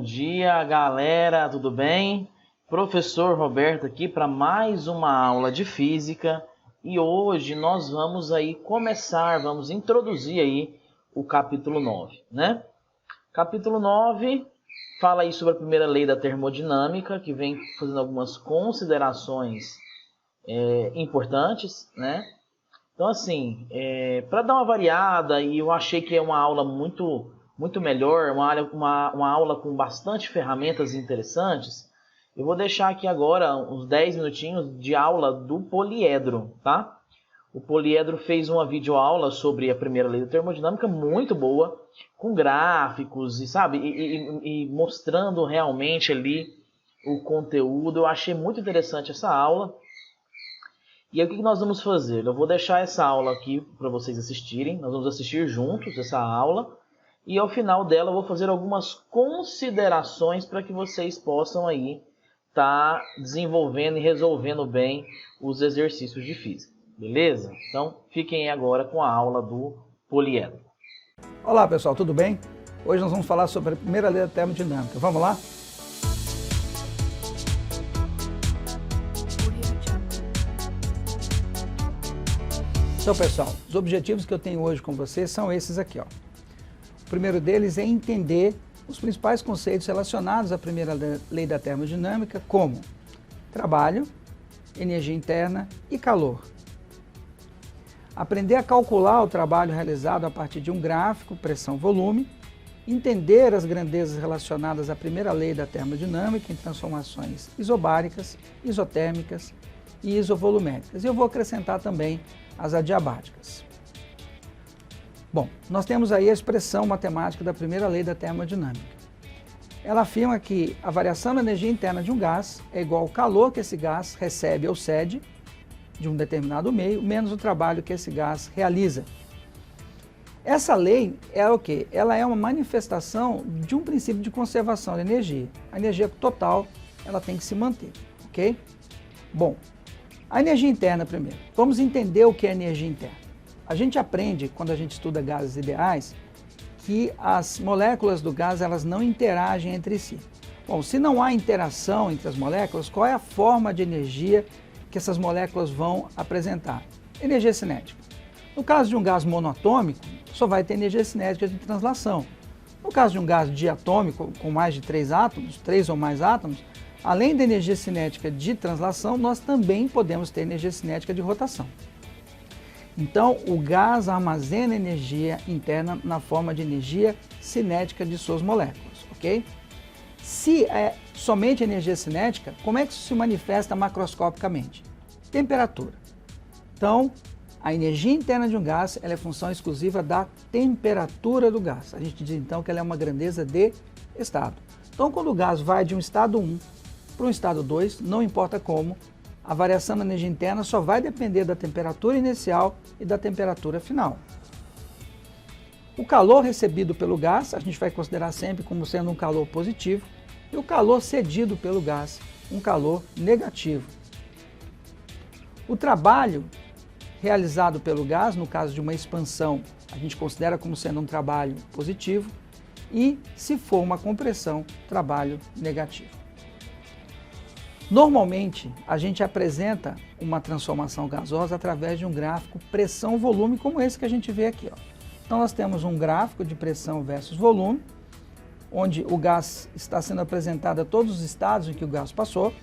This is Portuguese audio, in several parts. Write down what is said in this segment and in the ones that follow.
Bom dia, galera, tudo bem? Professor Roberto aqui para mais uma aula de física e hoje nós vamos vamos introduzir aí o capítulo 9, né? Capítulo 9 fala aí sobre a primeira lei da termodinâmica, que vem fazendo algumas considerações importantes, né? Então, assim, para dar uma variada, e eu achei que é uma aula muito melhor, uma aula com bastante ferramentas interessantes, eu vou deixar aqui agora uns 10 minutinhos de aula do poliedro, tá? O poliedro fez uma videoaula sobre a primeira lei da termodinâmica, muito boa, com gráficos, e mostrando realmente ali o conteúdo. Eu achei muito interessante essa aula. E aí, o que nós vamos fazer? Eu vou deixar essa aula aqui para vocês assistirem. Nós vamos assistir juntos essa aula. E ao final dela eu vou fazer algumas considerações para que vocês possam aí estar desenvolvendo e resolvendo bem os exercícios de física. Beleza? Então, fiquem agora com a aula do poliedro. Olá pessoal, tudo bem? Hoje nós vamos falar sobre a primeira lei da termodinâmica. Vamos lá? Então pessoal, os objetivos que eu tenho hoje com vocês são esses aqui, ó. O primeiro deles é entender os principais conceitos relacionados à primeira lei da termodinâmica, como trabalho, energia interna e calor. Aprender a calcular o trabalho realizado a partir de um gráfico, pressão-volume, entender as grandezas relacionadas à primeira lei da termodinâmica em transformações isobáricas, isotérmicas e isovoluméricas. E eu vou acrescentar também as adiabáticas. Bom, nós temos aí a expressão matemática da primeira lei da termodinâmica. Ela afirma que a variação da energia interna de um gás é igual ao calor que esse gás recebe ou cede de um determinado meio, menos o trabalho que esse gás realiza. Essa lei é o quê? Ela é uma manifestação de um princípio de conservação da energia. A energia total, ela tem que se manter, ok? Bom, a energia interna primeiro. Vamos entender o que é energia interna. A gente aprende, quando a gente estuda gases ideais, que as moléculas do gás elas não interagem entre si. Bom, se não há interação entre as moléculas, qual é a forma de energia que essas moléculas vão apresentar? Energia cinética. No caso de um gás monoatômico, só vai ter energia cinética de translação. No caso de um gás diatômico com mais de 3 átomos, 3 ou mais átomos, além da energia cinética de translação, nós também podemos ter energia cinética de rotação. Então, o gás armazena energia interna na forma de energia cinética de suas moléculas, ok? Se é somente energia cinética, como é que isso se manifesta macroscopicamente? Temperatura. Então, a energia interna de um gás ela é função exclusiva da temperatura do gás. A gente diz então que ela é uma grandeza de estado. Então, quando o gás vai de um estado 1 para um estado 2, não importa como, a variação da energia interna só vai depender da temperatura inicial e da temperatura final. O calor recebido pelo gás, a gente vai considerar sempre como sendo um calor positivo, e o calor cedido pelo gás, um calor negativo. O trabalho realizado pelo gás, no caso de uma expansão, a gente considera como sendo um trabalho positivo, e se for uma compressão, trabalho negativo. Normalmente, a gente apresenta uma transformação gasosa através de um gráfico pressão-volume, como esse que a gente vê aqui, ó. Então, nós temos um gráfico de pressão versus volume, onde o gás está sendo apresentado a todos os estados em que o gás passou,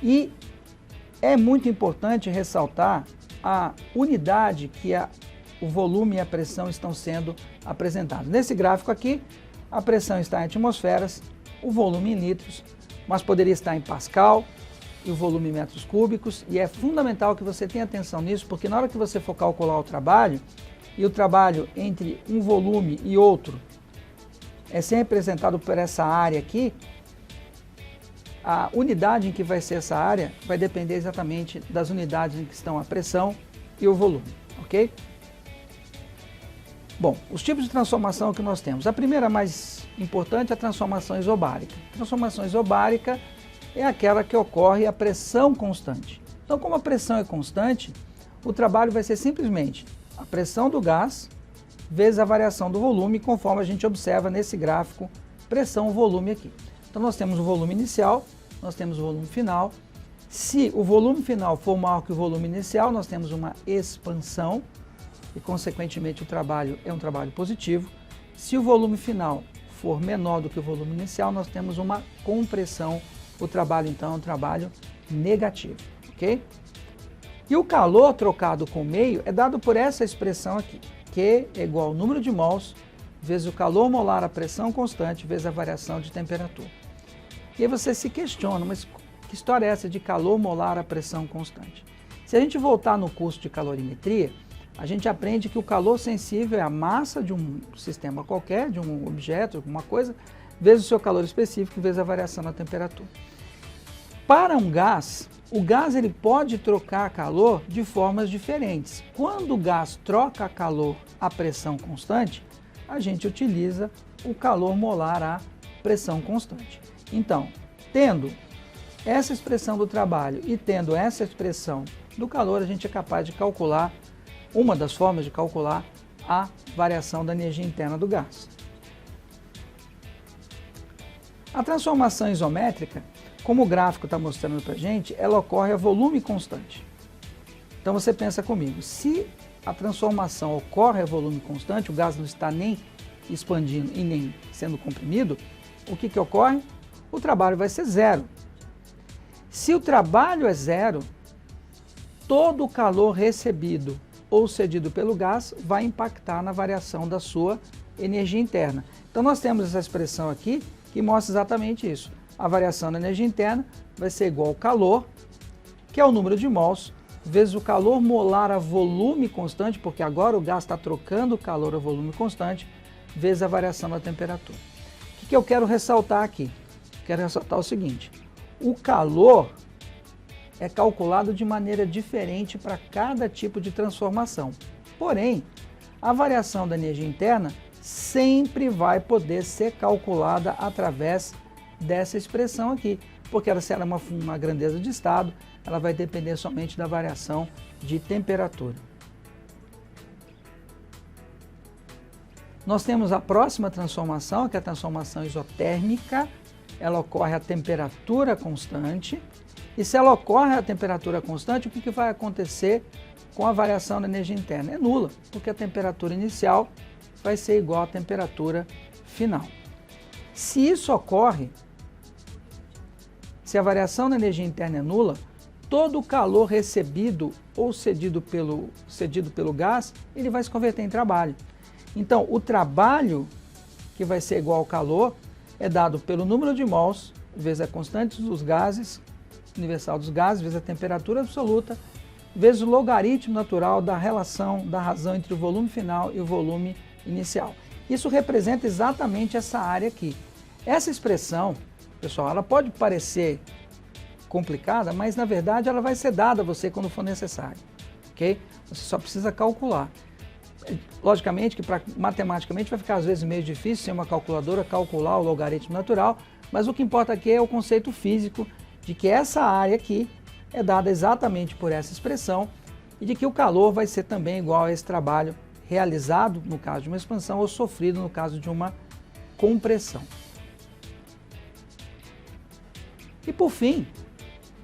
e é muito importante ressaltar a unidade que o volume e a pressão estão sendo apresentados. Nesse gráfico aqui, a pressão está em atmosferas, o volume em litros, mas poderia estar em Pascal e o volume em metros cúbicos, e é fundamental que você tenha atenção nisso, porque na hora que você for calcular o trabalho, e o trabalho entre um volume e outro é sempre representado por essa área aqui, a unidade em que vai ser essa área vai depender exatamente das unidades em que estão a pressão e o volume, ok? Bom, os tipos de transformação que nós temos. A primeira mais importante é a transformação isobárica. A transformação isobárica é aquela que ocorre a pressão constante. Então, como a pressão é constante, o trabalho vai ser simplesmente a pressão do gás vezes a variação do volume, conforme a gente observa nesse gráfico pressão, volume aqui. Então nós temos o volume inicial, nós temos o volume final. Se o volume final for maior que o volume inicial, nós temos uma expansão e, consequentemente, o trabalho é um trabalho positivo. Se o volume final for menor do que o volume inicial, nós temos uma compressão. O trabalho, então, é um trabalho negativo, ok? E o calor trocado com o meio é dado por essa expressão aqui, Q é igual ao número de mols vezes o calor molar à pressão constante vezes a variação de temperatura. E aí você se questiona, mas que história é essa de calor molar à pressão constante? Se a gente voltar no curso de calorimetria, a gente aprende que o calor sensível é a massa de um sistema qualquer, de um objeto, alguma coisa, vezes o seu calor específico, vezes a variação na temperatura. Para um gás, o gás ele pode trocar calor de formas diferentes. Quando o gás troca calor à pressão constante, a gente utiliza o calor molar à pressão constante. Então, tendo essa expressão do trabalho e tendo essa expressão do calor, a gente é capaz de calcular, uma das formas de calcular a variação da energia interna do gás. A transformação isométrica, como o gráfico está mostrando para a gente, ela ocorre a volume constante. Então você pensa comigo, se a transformação ocorre a volume constante, o gás não está nem expandindo e nem sendo comprimido, o que ocorre? O trabalho vai ser zero. Se o trabalho é zero, todo o calor recebido ou cedido pelo gás vai impactar na variação da sua energia interna. Então nós temos essa expressão aqui que mostra exatamente isso. A variação da energia interna vai ser igual ao calor, que é o número de mols, vezes o calor molar a volume constante, porque agora o gás está trocando o calor a volume constante, vezes a variação da temperatura. O que eu quero ressaltar aqui? Quero ressaltar o seguinte, o calor é calculado de maneira diferente para cada tipo de transformação. Porém, a variação da energia interna sempre vai poder ser calculada através dessa expressão aqui, porque ela, se ela é uma grandeza de estado, ela vai depender somente da variação de temperatura. Nós temos a próxima transformação, que é a transformação isotérmica. Ela ocorre a temperatura constante. E se ela ocorre a temperatura constante, o que vai acontecer com a variação da energia interna? É nula, porque a temperatura inicial vai ser igual à temperatura final. Se isso ocorre, se a variação da energia interna é nula, todo o calor recebido ou cedido pelo gás, ele vai se converter em trabalho. Então, o trabalho, que vai ser igual ao calor, é dado pelo número de mols, vezes a constante dos gases, universal dos gases, vezes a temperatura absoluta, vezes o logaritmo natural da relação, da razão entre o volume final e o volume inicial. Isso representa exatamente essa área aqui. Essa expressão, pessoal, ela pode parecer complicada, mas na verdade ela vai ser dada a você quando for necessário, ok? Você só precisa calcular. Logicamente que matematicamente vai ficar às vezes meio difícil sem uma calculadora calcular o logaritmo natural, mas o que importa aqui é o conceito físico de que essa área aqui é dada exatamente por essa expressão e de que o calor vai ser também igual a esse trabalho realizado no caso de uma expansão ou sofrido no caso de uma compressão. E por fim,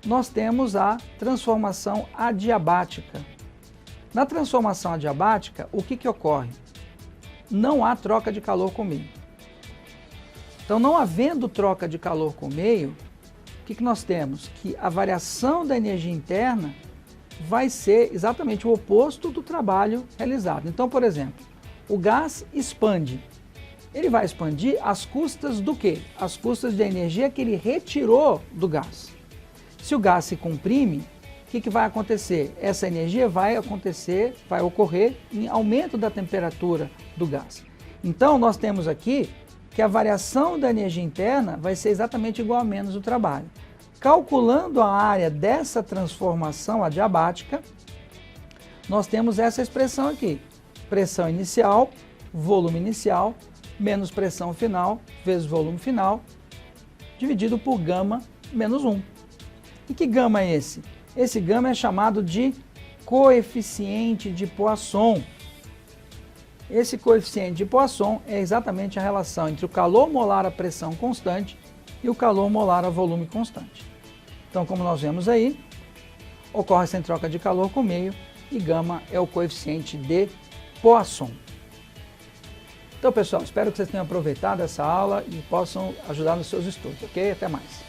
nós temos a transformação adiabática. Na transformação adiabática, o que ocorre? Não há troca de calor com o meio. Então, não havendo troca de calor com o meio, o que nós temos? Que a variação da energia interna vai ser exatamente o oposto do trabalho realizado. Então, por exemplo, o gás expande. Ele vai expandir às custas do quê? Às custas da energia que ele retirou do gás. Se o gás se comprime, o que vai acontecer? Essa energia vai ocorrer em aumento da temperatura do gás. Então, nós temos aqui que a variação da energia interna vai ser exatamente igual a menos o trabalho. Calculando a área dessa transformação adiabática, nós temos essa expressão aqui. Pressão inicial, volume inicial, menos pressão final, vezes volume final, dividido por gama menos 1. E que gama é esse? Esse gama é chamado de coeficiente de Poisson. Esse coeficiente de Poisson é exatamente a relação entre o calor molar a pressão constante e o calor molar a volume constante. Então, como nós vemos aí, ocorre sem troca de calor com meio e γ é o coeficiente de Poisson. Então, pessoal, espero que vocês tenham aproveitado essa aula e possam ajudar nos seus estudos, ok? Até mais.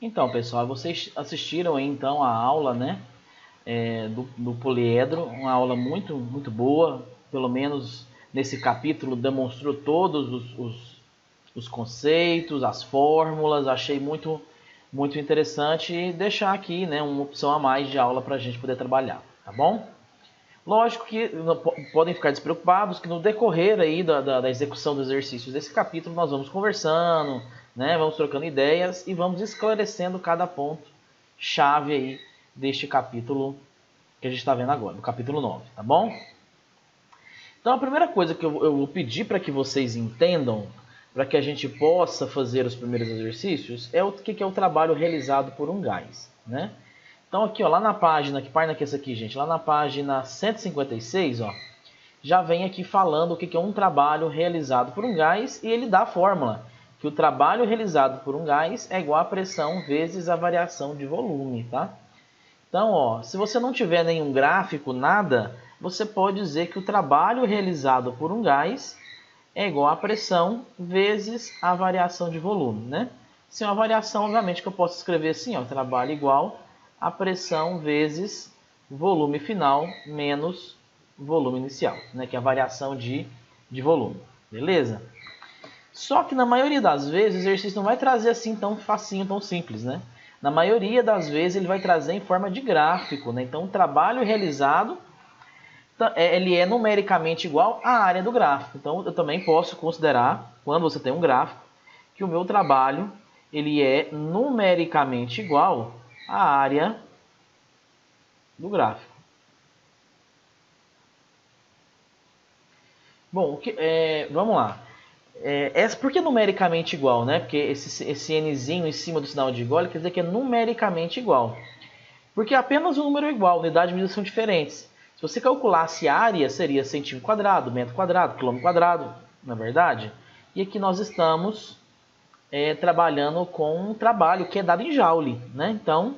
Então, pessoal, vocês assistiram aí, então, a aula, né, do poliedro, uma aula muito boa, pelo menos nesse capítulo demonstrou todos os conceitos, as fórmulas, achei muito interessante deixar aqui, né, uma opção a mais de aula para a gente poder trabalhar, tá bom? Lógico que podem ficar despreocupados que no decorrer aí da execução dos exercícios desse capítulo nós vamos conversando, né, vamos trocando ideias e vamos esclarecendo cada ponto chave aí deste capítulo que a gente está vendo agora, do capítulo 9, tá bom? Então a primeira coisa que eu vou pedir para que vocês entendam, para que a gente possa fazer os primeiros exercícios, é o que é o trabalho realizado por um gás, né? Então aqui, ó, lá na página, que página que é essa aqui, gente? Lá na página 156, ó, já vem aqui falando o que é um trabalho realizado por um gás e ele dá a fórmula, que o trabalho realizado por um gás é igual a pressão vezes a variação de volume, tá? Então, ó, se você não tiver nenhum gráfico, nada, você pode dizer que o trabalho realizado por um gás é igual a pressão vezes a variação de volume, né? Se é uma variação, obviamente que eu posso escrever assim, ó, trabalho igual a pressão vezes volume final menos volume inicial, né? Que é a variação de volume, beleza? Só que na maioria das vezes o exercício não vai trazer assim tão facinho, tão simples, né? Na maioria das vezes ele vai trazer em forma de gráfico, né? Então o trabalho realizado ele é numericamente igual à área do gráfico. Então eu também posso considerar, quando você tem um gráfico, que o meu trabalho ele é numericamente igual à área do gráfico. Bom, vamos lá. Por que numericamente igual, né? Porque esse nzinho em cima do sinal de igual quer dizer que é numericamente igual. Porque apenas o número é igual, unidades de medida são diferentes. Se você calculasse a área, seria centímetro quadrado, metro quadrado, quilômetro quadrado, não é verdade? E aqui nós estamos trabalhando com um trabalho que é dado em joule, né? Então,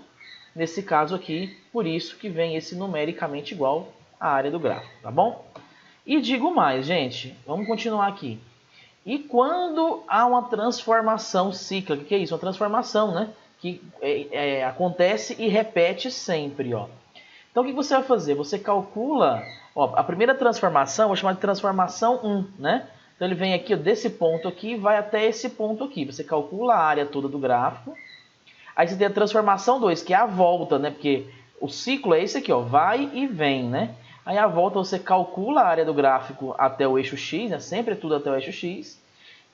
nesse caso aqui, por isso que vem esse numericamente igual à área do gráfico, tá bom? E digo mais, gente, vamos continuar aqui. E quando há uma transformação cíclica, o que é isso? Uma transformação, né? Que acontece e repete sempre, ó. Então o que você vai fazer? Você calcula, ó, a primeira transformação, eu vou chamar de transformação 1, né? Então ele vem aqui, ó, desse ponto aqui e vai até esse ponto aqui. Você calcula a área toda do gráfico. Aí você tem a transformação 2, que é a volta, né? Porque o ciclo é esse aqui, ó, vai e vem, né? Aí a volta você calcula a área do gráfico até o eixo x, né? Sempre tudo até o eixo x.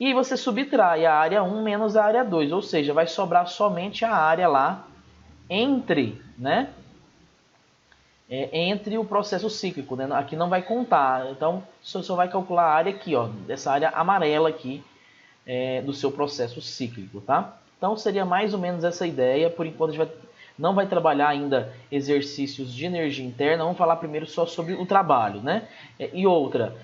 E você subtrai a área 1 menos a área 2, ou seja, vai sobrar somente a área lá entre, né? Entre o processo cíclico, né? Aqui não vai contar, então você só vai calcular a área aqui, ó, dessa área amarela aqui do seu processo cíclico, tá? Então seria mais ou menos essa ideia. Por enquanto a gente não vai trabalhar ainda exercícios de energia interna, vamos falar primeiro só sobre o trabalho, né? E outra,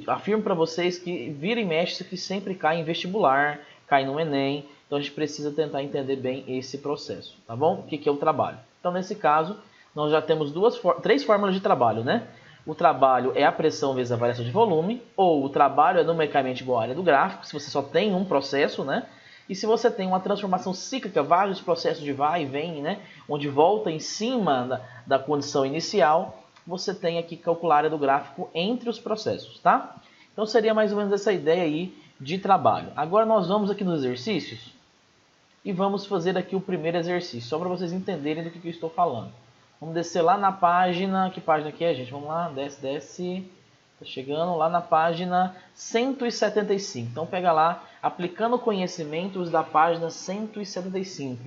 afirmo para vocês que vira e mexe isso aqui sempre cai em vestibular, cai no Enem, então a gente precisa tentar entender bem esse processo, tá bom? O que é o trabalho? Então nesse caso nós já temos três fórmulas de trabalho, né? O trabalho é a pressão vezes a variação de volume, ou o trabalho é numericamente igual à área do gráfico, se você só tem um processo, né? E se você tem uma transformação cíclica, vários processos de vai e vem, né? Onde volta em cima da condição inicial, você tem aqui que calcular a área do gráfico entre os processos, tá? Então seria mais ou menos essa ideia aí de trabalho. Agora nós vamos aqui nos exercícios e vamos fazer aqui o primeiro exercício, só para vocês entenderem do que eu estou falando. Vamos descer lá na página, que página que é, gente? Vamos lá, desce, tá chegando lá na página 175. Então pega lá, aplicando conhecimentos da página 175.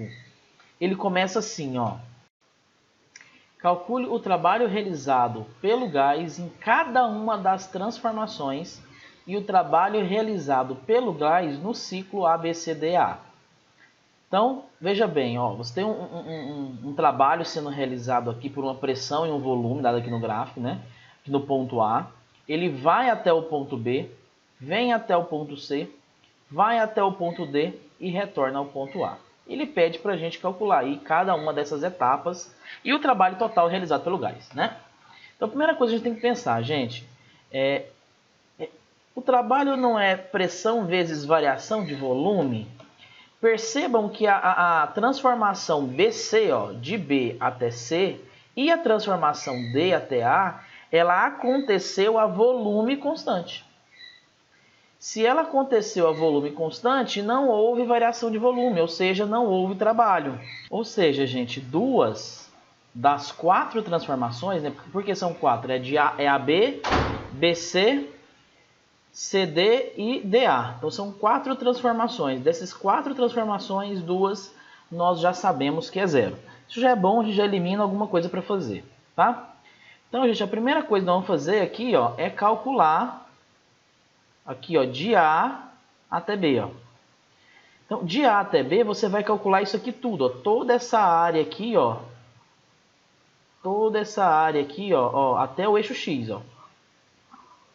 Ele começa assim, ó. Calcule o trabalho realizado pelo gás em cada uma das transformações e o trabalho realizado pelo gás no ciclo ABCDA. Então, veja bem, ó, você tem um trabalho sendo realizado aqui por uma pressão e um volume, dado aqui no gráfico, né? Aqui no ponto A. Ele vai até o ponto B, vem até o ponto C, vai até o ponto D e retorna ao ponto A. Ele pede para a gente calcular aí cada uma dessas etapas e o trabalho total realizado pelo gás, né? Então, a primeira coisa que a gente tem que pensar, gente, o trabalho não é pressão vezes variação de volume? Percebam que a transformação BC, ó, de B até C, e a transformação D até A, ela aconteceu a volume constante. Se ela aconteceu a volume constante, não houve variação de volume, ou seja, não houve trabalho. Ou seja, gente, duas das 4 transformações, né, porque são 4, é AB, BC, CD e DA. Então são 4 transformações. Dessas 4 transformações, 2 nós já sabemos que é 0. Isso já é bom, a gente já elimina alguma coisa para fazer, tá? Então, gente, a primeira coisa que nós vamos fazer aqui, ó, é calcular aqui, ó, de A até B, ó. Então, de A até B, você vai calcular isso aqui tudo, ó, toda essa área aqui, ó. Toda essa área aqui, ó, até o eixo X, ó.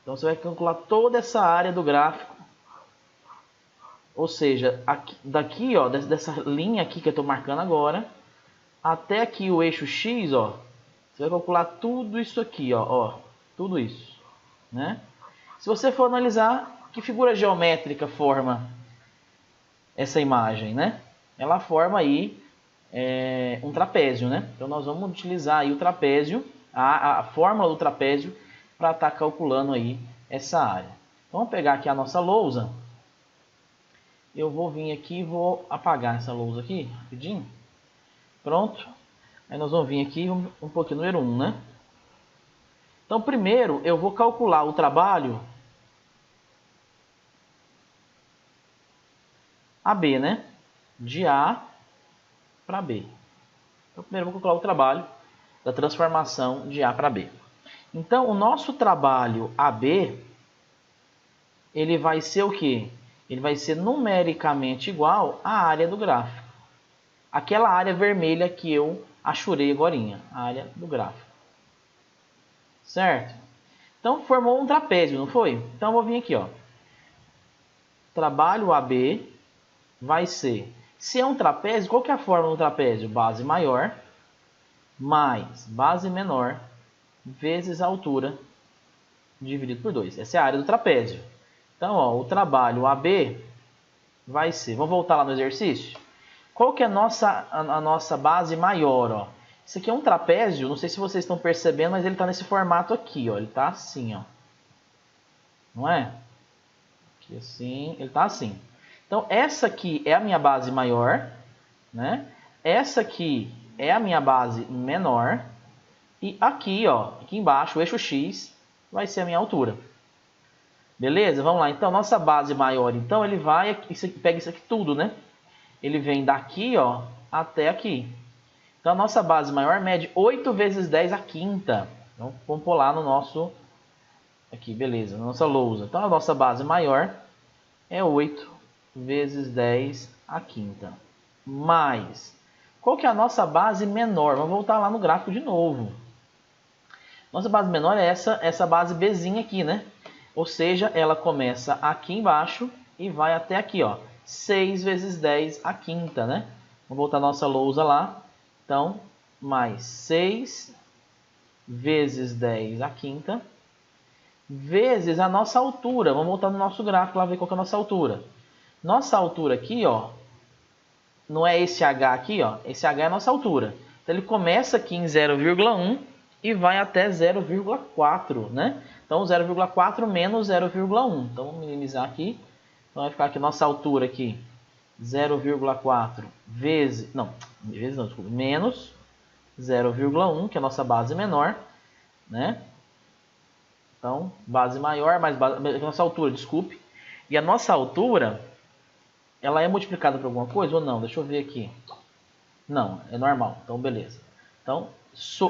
Então, você vai calcular toda essa área do gráfico. Ou seja, aqui, daqui, ó, dessa linha aqui que eu estou marcando agora, até aqui o eixo X, ó, você vai calcular tudo isso aqui, ó, tudo isso, né? Se você for analisar, que figura geométrica forma essa imagem, né? Ela forma aí um trapézio, né? Então, nós vamos utilizar aí o trapézio, a fórmula do trapézio, para estar calculando aí essa área. Então, vamos pegar aqui a nossa lousa. Eu vou vir aqui e vou apagar essa lousa aqui, rapidinho. Pronto. Aí nós vamos vir aqui um pouquinho, número 1, né? Então, primeiro, eu vou calcular o trabalho AB, né? De A para B. Então, primeiro eu vou calcular o trabalho da transformação de A para B. Então, o nosso trabalho AB, ele vai ser o quê? Ele vai ser numericamente igual à área do gráfico. Aquela área vermelha que eu achurei agorinha, a área do gráfico. Certo? Então, formou um trapézio, não foi? Então, eu vou vir aqui, ó. Trabalho AB vai ser... Se é um trapézio, qual que é a forma do trapézio? Base maior mais base menor vezes a altura dividido por 2. Essa é a área do trapézio. Então, ó, o trabalho AB vai ser... Vamos voltar lá no exercício? Qual que é a nossa base maior, ó? Isso aqui é um trapézio, não sei se vocês estão percebendo, mas ele está nesse formato aqui, ó. Ele está assim, ó. Não é? Aqui assim, ele está assim. Então, essa aqui é a minha base maior, né? Essa aqui é a minha base menor. E aqui, ó, aqui embaixo, o eixo X, vai ser a minha altura. Beleza? Vamos lá. Então, nossa base maior, então, ele vai... pega isso aqui tudo, né? Ele vem daqui, ó, até aqui. Então, a nossa base maior mede 8 vezes 10 a quinta. Então, vamos pôr lá no nosso... Aqui, beleza, na nossa lousa. Então, a nossa base maior é 8 vezes 10 a quinta. Mais... Qual que é a nossa base menor? Vamos voltar lá no gráfico de novo. Nossa base menor é essa base Bzinha aqui, né? Ou seja, ela começa aqui embaixo e vai até aqui, ó. 6 vezes 10 a quinta, né? Vamos voltar a nossa lousa lá. Então, mais 6 vezes 10 a quinta, vezes a nossa altura. Vamos voltar no nosso gráfico lá ver qual que é a nossa altura. Nossa altura aqui, ó, não é esse H aqui, ó. Esse H é a nossa altura. Então, ele começa aqui em 0,1 e vai até 0,4, né? Então, 0,4 menos 0,1. Então, vamos minimizar aqui. Então, vai ficar aqui nossa altura aqui, 0,4 vezes... Não, desculpa. Menos 0,1, que é a nossa base menor, né? Então, base maior mais nossa altura, desculpe. E a nossa altura, ela é multiplicada por alguma coisa ou não? Deixa eu ver aqui. Não, é normal. Então, beleza. Então,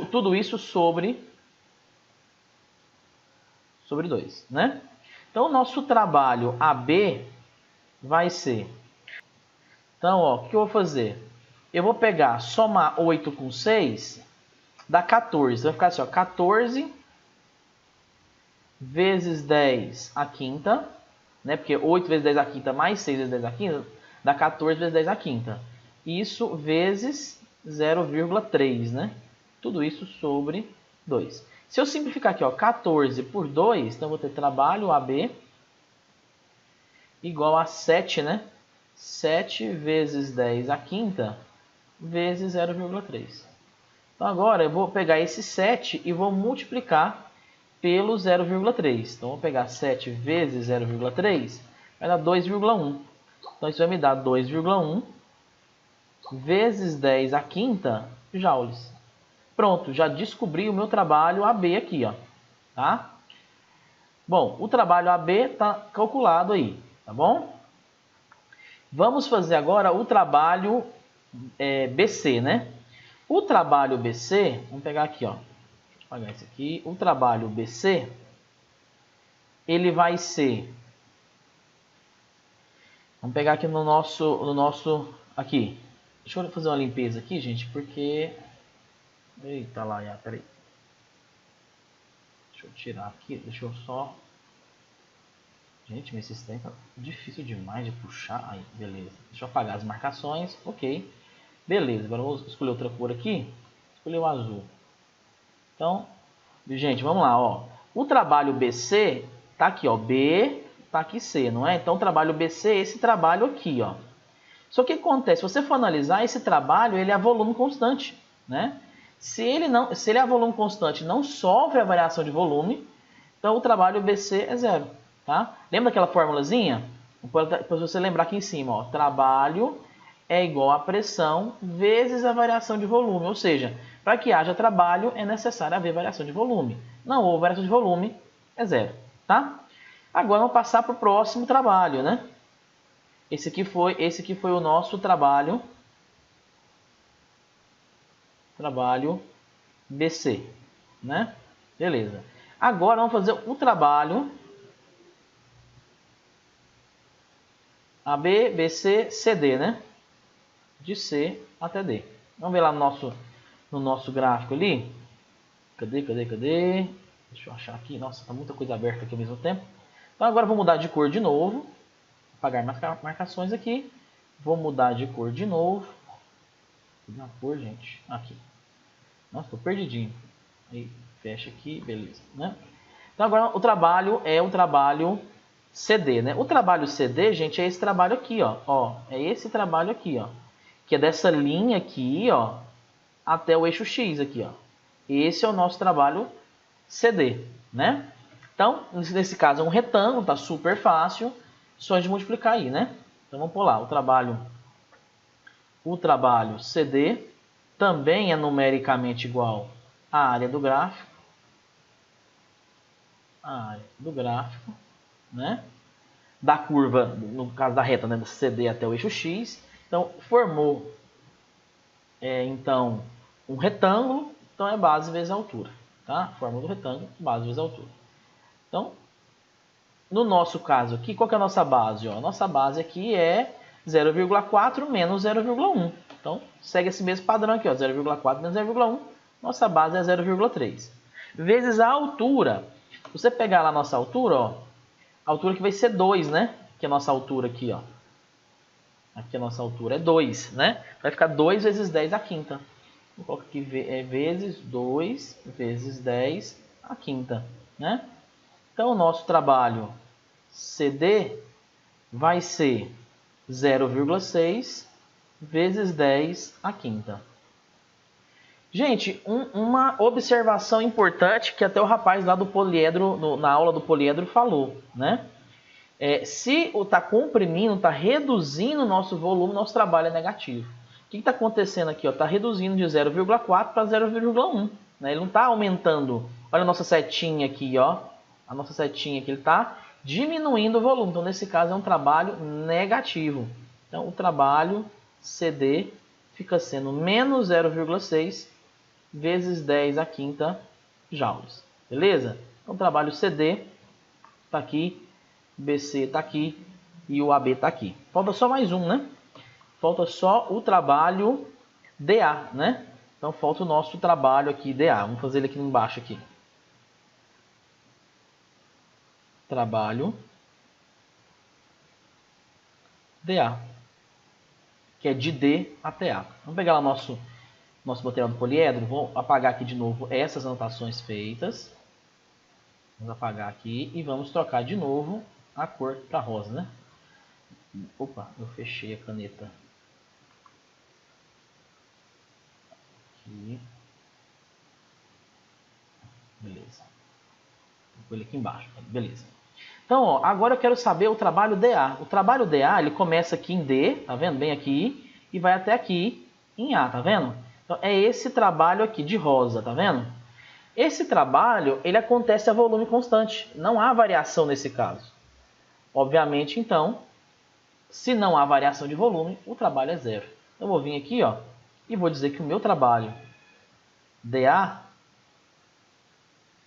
tudo isso sobre 2, né? Então, o nosso trabalho AB vai ser... Então, ó, o que eu vou fazer? Eu vou pegar, somar 8 com 6, dá 14. Vai ficar assim, ó, 14 vezes 10 à quinta, né? Porque 8 vezes 10 à quinta mais 6 vezes 10 à quinta dá 14 vezes 10 à quinta. Isso vezes 0,3, né? Tudo isso sobre 2. Se eu simplificar aqui, ó, 14 por 2, então eu vou ter trabalho AB igual a 7, né? 7 vezes 10 à quinta vezes 0,3. Então agora eu vou pegar esse 7 e vou multiplicar pelo 0,3. Então vou pegar 7 vezes 0,3, vai dar 2,1. Então isso vai me dar 2,1 vezes 10 à quinta joules. Pronto, já descobri o meu trabalho AB aqui, ó, tá? Bom, o trabalho AB está calculado aí, tá bom? Vamos fazer agora o trabalho BC, né? O trabalho BC, vamos pegar aqui, ó, deixa eu apagar esse aqui. O trabalho BC, ele vai ser, vamos pegar aqui no nosso aqui. Deixa eu fazer uma limpeza aqui, gente, porque, eita lá, peraí. Deixa eu tirar aqui, deixa eu só... Gente, meu sistema tá difícil demais de puxar. Aí, beleza. Deixa eu apagar as marcações. Ok. Beleza, agora eu vou escolher outra cor aqui. Escolher o azul. Então, gente, vamos lá, ó. O trabalho BC tá aqui, ó. B, tá aqui C, não é? Então, o trabalho BC é esse trabalho aqui, ó. Só que o que acontece? Se você for analisar, esse trabalho, ele é volume constante, né? Se ele é volume constante e não sofre a variação de volume, então o trabalho BC é zero, tá? Lembra daquela formulazinha? Para você lembrar aqui em cima, ó, trabalho é igual a pressão vezes a variação de volume. Ou seja, para que haja trabalho é necessário haver variação de volume. Não houve variação de volume, é zero, tá? Agora vamos passar para o próximo trabalho, né? Esse aqui foi o nosso trabalho BC, né? Beleza. Agora vamos fazer o trabalho AB, BC, CD, né? De C até D. Vamos ver lá no nosso gráfico ali. Cadê? Deixa eu achar aqui. Nossa, tá muita coisa aberta aqui ao mesmo tempo. Então agora eu vou mudar de cor de novo. Apagar marcações aqui. Vou mudar de cor de novo. Uma cor, gente. Aqui. Nossa, tô perdidinho. Aí, fecha aqui, beleza, né? Então agora o trabalho é o trabalho CD, né? O trabalho CD, gente, é esse trabalho aqui, ó. É esse trabalho aqui, ó. Que é dessa linha aqui, ó, até o eixo X aqui, ó. Esse é o nosso trabalho CD, né? Então, nesse caso é um retângulo, tá super fácil, só de multiplicar aí, né? Então vamos por lá, o trabalho CD também é numericamente igual à área do gráfico. A área do gráfico, né? Da curva, no caso da reta, né? Do CD até o eixo X. Então, formou, então, um retângulo. Então, é base vezes altura, tá? Fórmula do retângulo, base vezes altura. Então, no nosso caso aqui, qual que é a nossa base? Ó? A nossa base aqui é 0,4 menos 0,1. Então, segue esse mesmo padrão aqui, 0,4 menos 0,1. Nossa base é 0,3. Vezes a altura. Se você pegar lá a nossa altura, ó, a altura que vai ser 2, né? Que é a nossa altura aqui, ó. Aqui a nossa altura é 2, né? Vai ficar 2 vezes 10 à quinta. Vou colocar aqui vezes 2 vezes 10 à quinta, né? Então, o nosso trabalho CD vai ser 0,6 vezes 10 à quinta. Gente, uma observação importante que até o rapaz lá do poliedro, na aula do poliedro, falou, né? Se está comprimindo, está reduzindo o nosso volume, nosso trabalho é negativo. O que está acontecendo aqui? Está reduzindo de 0,4 para 0,1. Né? Ele não está aumentando. Olha a nossa setinha aqui, ó. A nossa setinha aqui, ele está diminuindo o volume. Então, nesse caso, é um trabalho negativo. Então, o trabalho CD fica sendo menos 0,6 vezes 10 à quinta joules. Beleza? Então, o trabalho CD está aqui, BC está aqui e o AB está aqui. Falta só mais um, né? falta só o trabalho dA, né? Então falta o nosso trabalho aqui dA. Vamos fazer ele aqui embaixo aqui. Trabalho dA, que é de D até A. Vamos pegar lá nosso material do poliedro. Vou apagar aqui de novo essas anotações feitas. Vamos apagar aqui e vamos trocar de novo a cor para rosa, né? Opa, eu fechei a caneta. Aqui. Beleza. Vou pôr ele aqui embaixo. Beleza. Então, ó, agora eu quero saber o trabalho dA. O trabalho dA, ele começa aqui em D, tá vendo? Bem aqui, e vai até aqui em A, tá vendo? Então, é esse trabalho aqui de rosa, tá vendo? Esse trabalho, ele acontece a volume constante. Não há variação nesse caso. Obviamente, então, se não há variação de volume, o trabalho é zero. Então, eu vou vir aqui, ó, e vou dizer que o meu trabalho dA,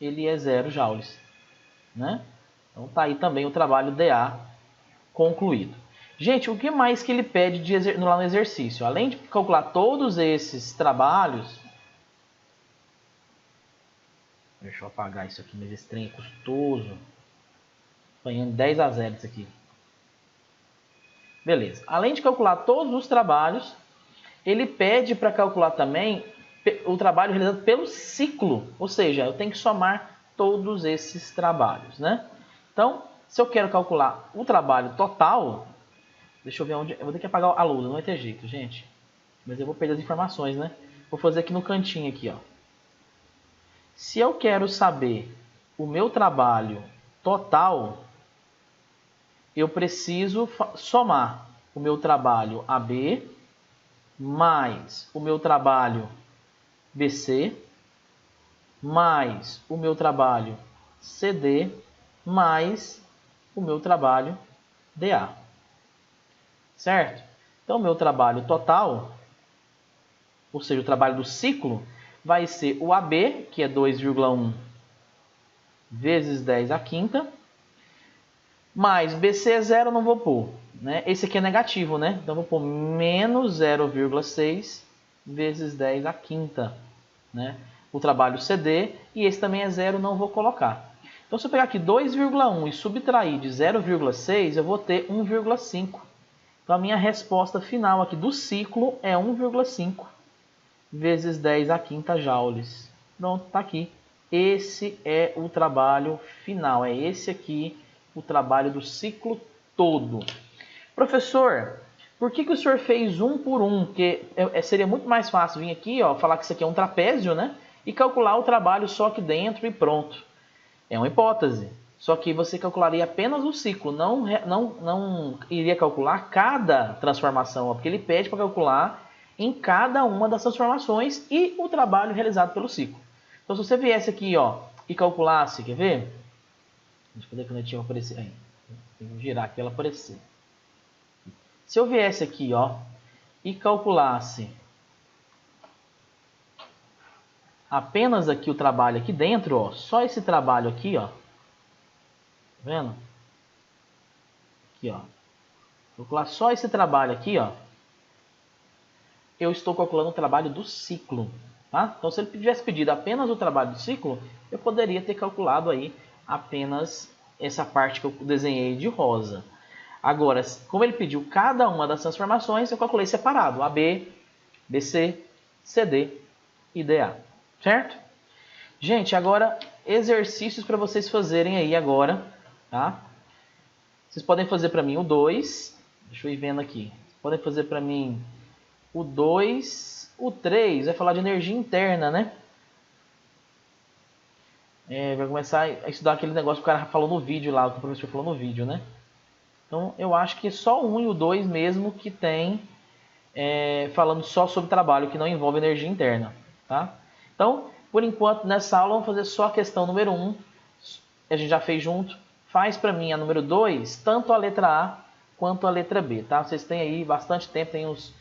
ele é 0 joules, né? Então, tá aí também o trabalho dA concluído. Gente, o que mais que ele pede lá no exercício? Além de calcular todos esses trabalhos... Deixa eu apagar isso aqui, mas esse trem é custoso. Apanhando 10 a 0 isso aqui. Beleza. Além de calcular todos os trabalhos, ele pede para calcular também o trabalho realizado pelo ciclo. Ou seja, eu tenho que somar todos esses trabalhos, né? Então, se eu quero calcular o trabalho total... Deixa eu ver onde... Eu vou ter que apagar a luz, não vai ter jeito, gente. Mas eu vou perder as informações, né? Vou fazer aqui no cantinho, aqui, ó. Se eu quero saber o meu trabalho total, eu preciso somar o meu trabalho AB mais o meu trabalho BC mais o meu trabalho CD mais o meu trabalho DA. Certo? Então, o meu trabalho total, ou seja, o trabalho do ciclo, vai ser o AB, que é 2,1 vezes 10 à quinta, mais BC é 0, não vou pôr, né? Esse aqui é negativo, né? Então, vou pôr menos 0,6 vezes 10 à quinta, né? O trabalho CD, e esse também é 0, não vou colocar. Então, se eu pegar aqui 2,1 e subtrair de 0,6, eu vou ter 1,5. Então, a minha resposta final aqui do ciclo é 1,5 vezes 10 à quinta joules. Pronto, está aqui. Esse é o trabalho final. É esse aqui o trabalho do ciclo todo. Professor, por que o senhor fez um por um? Porque seria muito mais fácil vir aqui, ó, falar que isso aqui é um trapézio, né? E calcular o trabalho só aqui dentro e pronto. É uma hipótese. Só que você calcularia apenas o ciclo, não iria calcular cada transformação, ó, porque ele pede para calcular em cada uma das transformações e o trabalho realizado pelo ciclo. Então, se você viesse aqui, ó, e calculasse, quer ver? Deixa eu ver a canetinha aparecer aí. Tem que girar aqui ela aparecer. Se eu viesse aqui, ó, e calculasse apenas aqui o trabalho aqui dentro, ó, só esse trabalho aqui, ó, tá vendo? Aqui, ó. Calcular só esse trabalho aqui, ó, eu estou calculando o trabalho do ciclo, tá? Então, se ele tivesse pedido apenas o trabalho do ciclo, eu poderia ter calculado aí apenas essa parte que eu desenhei de rosa. Agora, como ele pediu cada uma das transformações, eu calculei separado, AB, BC, CD e DA, certo? Gente, agora, exercícios para vocês fazerem aí agora, tá? Vocês podem fazer para mim o 2, deixa eu ir vendo aqui, vocês podem fazer para mim o 2, o 3, vai falar de energia interna, né? Vai começar a estudar aquele negócio que o cara falou no vídeo lá, o que o professor falou no vídeo, né? Então, eu acho que só o 1 e o 2 mesmo que tem falando só sobre trabalho, que não envolve energia interna, tá? Então, por enquanto, nessa aula, vamos fazer só a questão número 1, a gente já fez junto. Faz para mim a número 2, tanto a letra A quanto a letra B, tá? Vocês têm aí bastante tempo, tem uns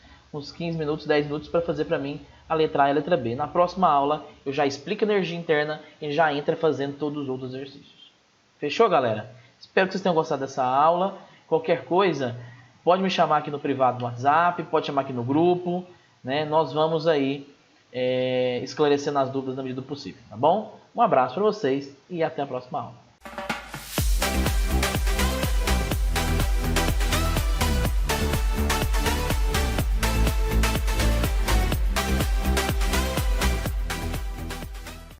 15 minutos, 10 minutos para fazer para mim a letra A e a letra B. Na próxima aula, eu já explico energia interna e já entra fazendo todos os outros exercícios. Fechou, galera? Espero que vocês tenham gostado dessa aula. Qualquer coisa, pode me chamar aqui no privado do WhatsApp, pode chamar aqui no grupo, né? Nós vamos aí esclarecendo as dúvidas na medida do possível, tá bom? Um abraço para vocês e até a próxima aula.